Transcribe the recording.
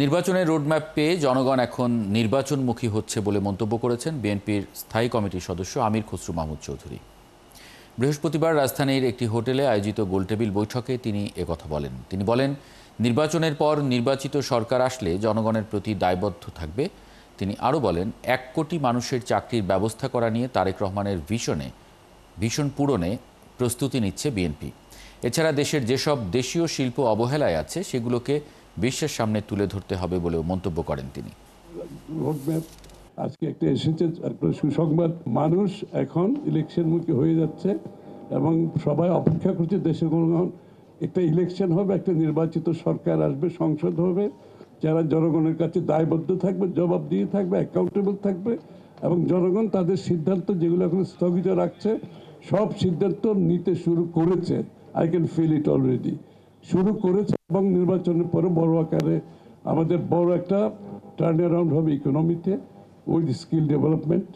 নির্বাচনের রোডম্যাপ পেয়ে জনগণ এখন নির্বাচনমুখী হচ্ছে বলে মন্তব্য করেছেন বিএনপির স্থায়ী কমিটির সদস্য আমির খসরু মাহমুদ চৌধুরী। বৃহস্পতিবার রাজধানীর একটি হোটেলে আয়োজিত গোলটেবিল বৈঠকে তিনি একথা বলেন। তিনি বলেন, নির্বাচনের পর নির্বাচিত সরকার আসলে জনগণের প্রতি দায়বদ্ধ থাকবে। তিনি আরও বলেন, ১ কোটি মানুষের চাকরির ব্যবস্থা করা নিয়ে তারেক রহমানের ভীষণ পূরণে প্রস্তুতি নিচ্ছে বিএনপি। এছাড়া দেশের যেসব দেশীয় শিল্প অবহেলায় আছে সেগুলোকে বিশ্বের সামনে তুলে ধরতে হবে বলেও মন্তব্য করেন তিনি। আজকে একটা এসেছে, একটা সুসংবাদ। মানুষ এখন ইলেকশনমুখী হয়ে যাচ্ছে এবং সবাই অপেক্ষা করছে দেশের জনগণ একটা ইলেকশন হবে, একটা নির্বাচিত সরকার আসবে, সংসদ হবে, যারা জনগণের কাছে দায়বদ্ধ থাকবে, জবাব দিয়ে থাকবে, অ্যাকাউন্টেবল থাকবে এবং জনগণ তাদের সিদ্ধান্ত যেগুলো এখন স্থগিত রাখছে সব সিদ্ধান্ত নিতে শুরু করেছে। I can feel it already শুরু করেছে এবং নির্বাচনের পরে বড় আকারে আমাদের বড় একটা টার্ন অ্যারাউন্ড হবে ইকোনমিতে, with skill development